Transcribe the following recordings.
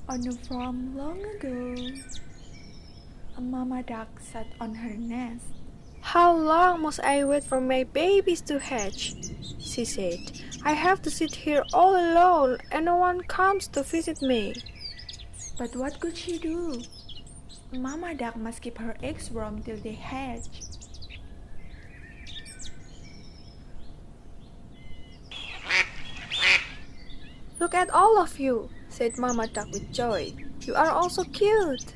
On a farm long ago, a mama duck sat on her nest. How long must I wait for my babies to hatch? She said. I have to sit here all alone and no one comes to visit me. But what could she do? A mama duck must keep her eggs warm till they hatch. Look at all of you, said Mama Duck with joy. You are all so cute.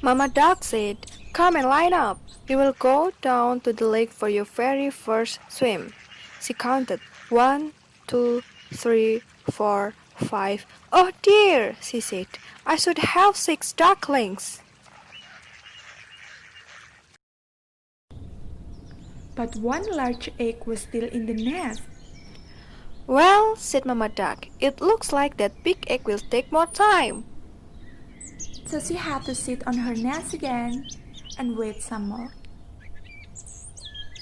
Mama Duck said, come and line up. We will go down to the lake for your very first swim. She counted 1, 2, 3, 4, 5. Oh dear, she said. I should have 6 ducklings. But one large egg was still in the nest. Well, said Mama Duck, it looks like that big egg will take more time. So she had to sit on her nest again and wait some more.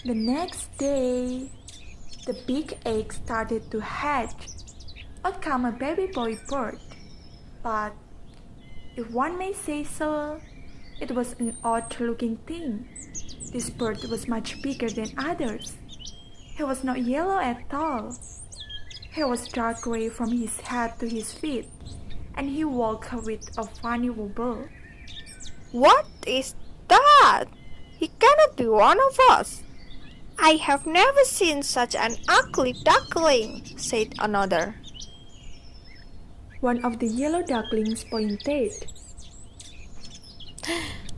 The next day, the big egg started to hatch. Out came a baby boy bird. But, if one may say so, it was an odd-looking thing. This bird was much bigger than others. He was not yellow at all. He was dark gray from his head to his feet, and he walked with a funny wobble. What is that? He cannot be one of us. I have never seen such an ugly duckling, said another. One of the yellow ducklings pointed.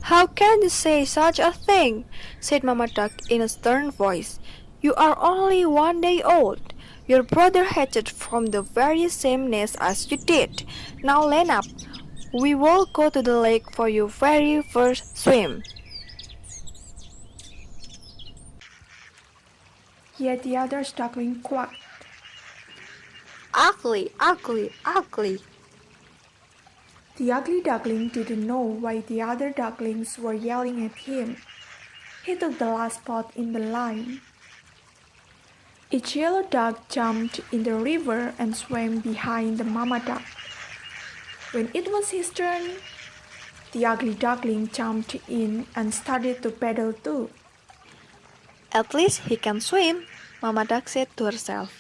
How can you say such a thing? Said Mama Duck in a stern voice. You are only 1 day old. Your brother hatched from the very same nest as you did. Now line up. We will go to the lake for your very first swim. Yet the other duckling quacked. Ugly, ugly, ugly. The ugly duckling didn't know why the other ducklings were yelling at him. He took the last spot in the line. Each yellow duck jumped in the river and swam behind the mama duck. When it was his turn, the ugly duckling jumped in and started to paddle too. At least he can swim, Mama Duck said to herself.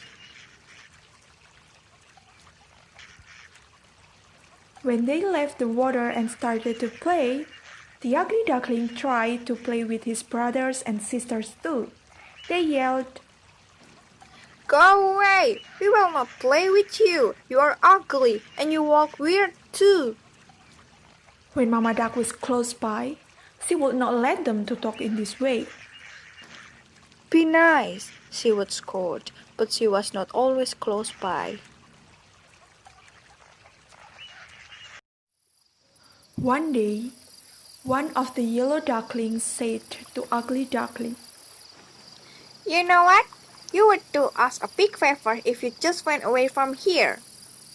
When they left the water and started to play, the ugly duckling tried to play with his brothers and sisters too. They yelled, Go away! We will not play with you. You are ugly and you walk weird too. When Mama Duck was close by, she would not let them to talk in this way. Be nice, she would scold, but she was not always close by. One day, one of the yellow ducklings said to ugly duckling, You know what? You would do us a big favor if you just went away from here.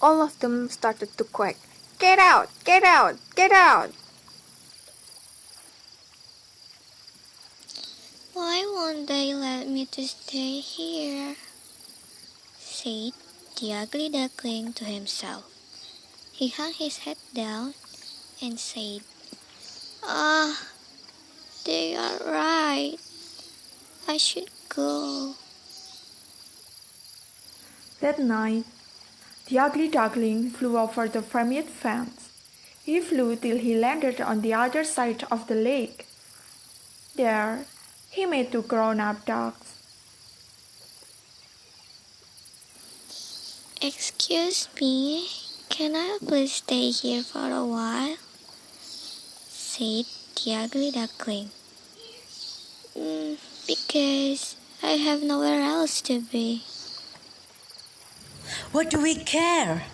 All of them started to quack. Get out! Get out! Get out! Why won't they let me to stay here? Said the ugly duckling to himself. He hung his head down and said, they are right. I should go. That night, the ugly duckling flew over the pyramid fence. He flew till he landed on the other side of the lake. There, he met 2 grown-up ducks. Excuse me, can I please stay here for a while? Said the ugly duckling. Because I have nowhere else to be. What do we care?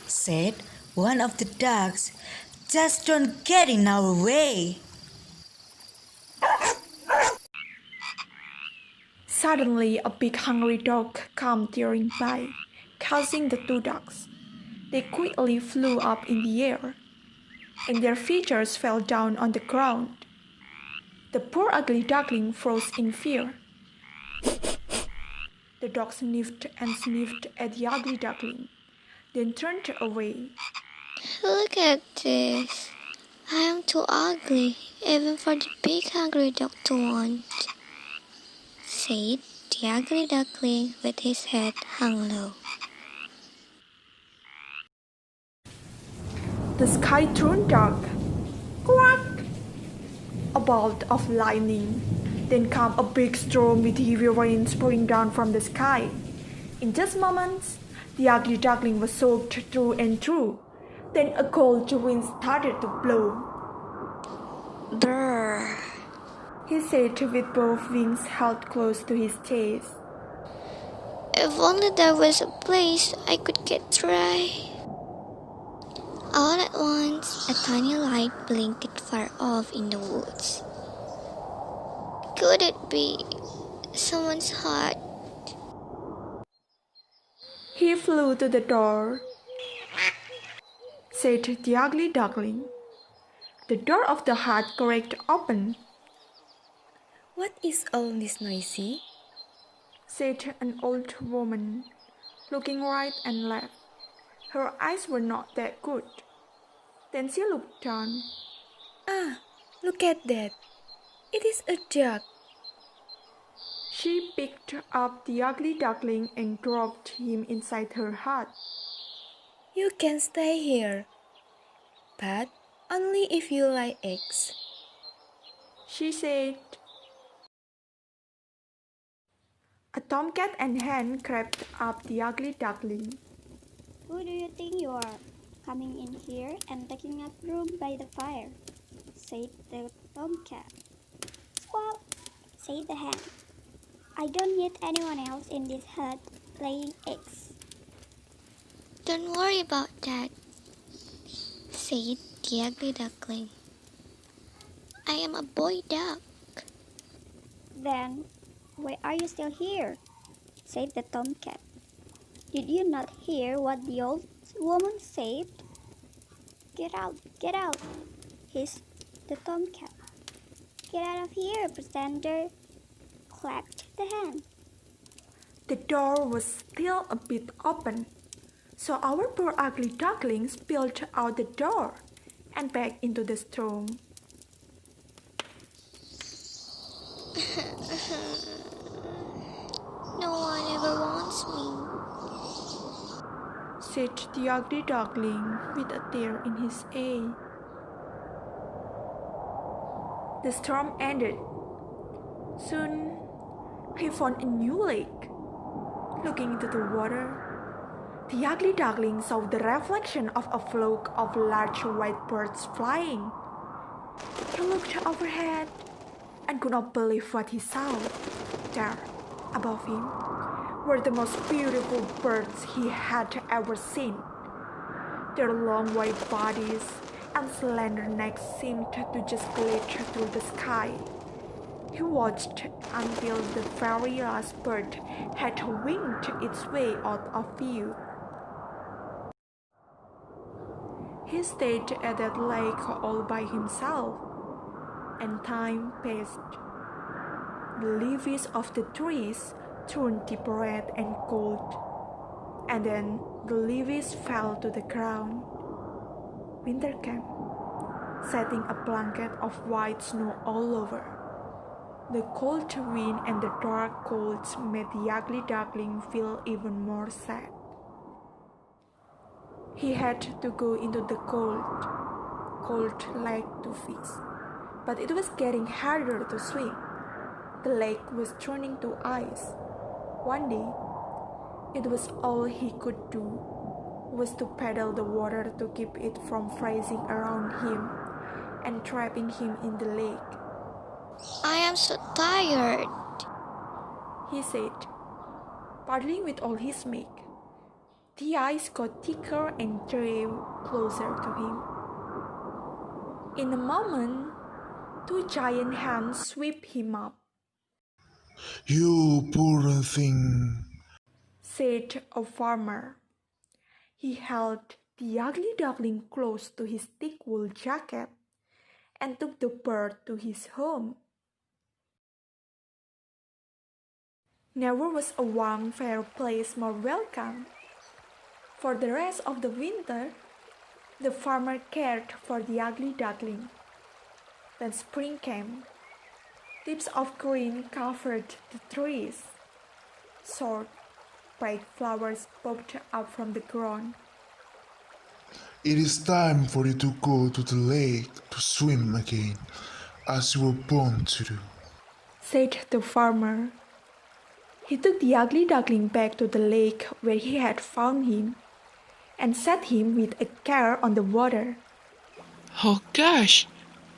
Said one of the ducks. Just don't get in our way. Suddenly, a big hungry dog came tearing by, causing the 2 ducks. They quickly flew up in the air, and their feathers fell down on the ground. The poor ugly duckling froze in fear. The dog sniffed and sniffed at the ugly duckling, then turned away. Look at this. I am too ugly, even for the big hungry dog to want, said the ugly duckling with his head hung low. The sky turned dark. Quack! A bolt of lightning. Then came a big storm with heavy rain pouring down from the sky. In just moments, the ugly duckling was soaked through and through. Then a cold wind started to blow. Brrr, He said with both wings held close to his chest. if only there was a place I could get dry. All at once, a tiny light blinked far off in the woods. Could it be someone's heart? He flew to the door, said the ugly duckling. The door of the hut cracked open, What is all this noisy? said an old woman, looking right and left. Her eyes were not that good. Then she looked down. Ah, look at that. It is a duck. She picked up the ugly duckling and dropped him inside her hut. You can stay here, but only if you lay eggs. She said. A tomcat and hen crept up the ugly duckling. Who do you think you are, coming in here and taking up room by the fire? Said the tomcat. Squawk, said the hen. I don't need anyone else in this hut laying eggs. Don't worry about that, said the ugly duckling. I am a boy duck. Then, why are you still here? Said the tomcat. Did you not hear what the old woman said? Get out, hissed the tomcat. Get out of here, pretender, clacked the hen. The door was still a bit open, so our poor ugly duckling spilled out the door and back into the storm. No one ever wants me, said the ugly duckling with a tear in his eye. The storm ended. Soon, he found a new lake. Looking into the water, the ugly duckling saw the reflection of a flock of large white birds flying. He looked overhead and could not believe what he saw. There, above him, were the most beautiful birds he had ever seen. Their long white bodies and slender necks seemed to just glitter through the sky. He watched until the very last bird had winged its way out of view. He stayed at that lake all by himself, and time passed. The leaves of the trees turned deep red and cold, and then the leaves fell to the ground. Winter came, setting a blanket of white snow all over. The cold wind and the dark cold made the ugly duckling feel even more sad. He had to go into the cold lake to fish, but it was getting harder to swim. The lake was turning to ice. One day, it was all he could do was to paddle the water to keep it from freezing around him and trapping him in the lake. I am so tired, he said, paddling with all his might. The ice got thicker and drew closer to him. In a moment, two giant hands swept him up, You poor thing. said a farmer. He held the ugly duckling close to his thick wool jacket and took the bird to his home. Never was a warm, fair place more welcome. For the rest of the winter, the farmer cared for the ugly duckling. Then spring came. Tips of green covered the trees. Short, bright flowers popped up from the ground. It is time for you to go to the lake to swim again, as you were born to do, said the farmer. He took the ugly duckling back to the lake where he had found him and set him with a care on the water, Oh gosh,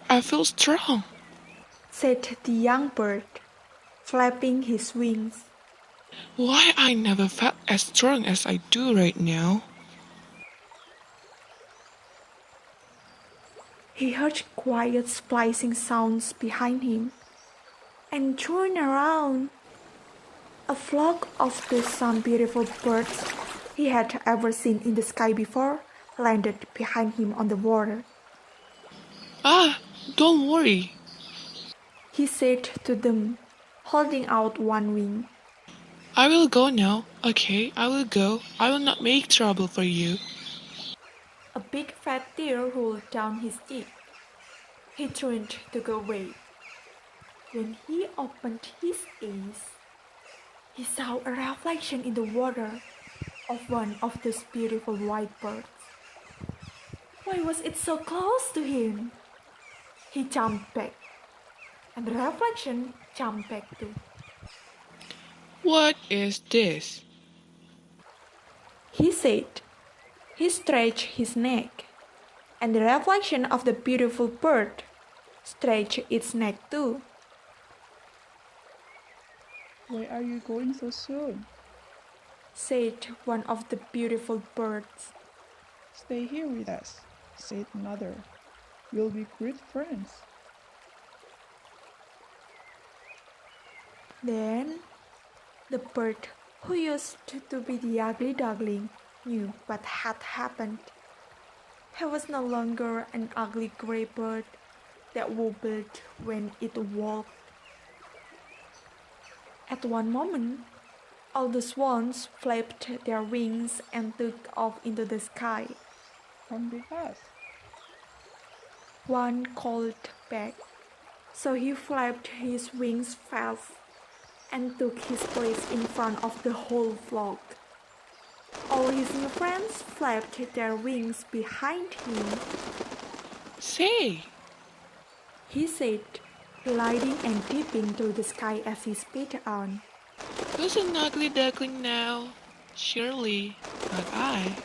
I feel strong. said the young bird, flapping his wings. Why I never felt as strong as I do right now? He heard quiet splicing sounds behind him and turned around. A flock of some beautiful birds he had ever seen in the sky before landed behind him on the water. Ah, don't worry. He said to them, holding out one wing. I will go now. Okay, I will go. I will not make trouble for you. A big fat tear rolled down his cheek. He turned to go away. When he opened his eyes, he saw a reflection in the water of one of those beautiful white birds. Why was it so close to him? He jumped back, and the reflection jumped back too. What is this? He said. He stretched his neck, and the reflection of the beautiful bird stretched its neck too. Why are you going so soon? Said one of the beautiful birds. Stay here with us, said another. We'll be great friends. Then the bird who used to be the ugly duckling knew what had happened. He was no longer an ugly gray bird that wobbled when it walked. At one moment, all the swans flapped their wings and took off into the sky. Come with us. One called back, so he flapped his wings fast and took his place in front of the whole flock. All his new friends flapped their wings behind him. Say, He said, gliding and dipping through the sky as he sped on. who's an ugly duckling now? Surely, not I.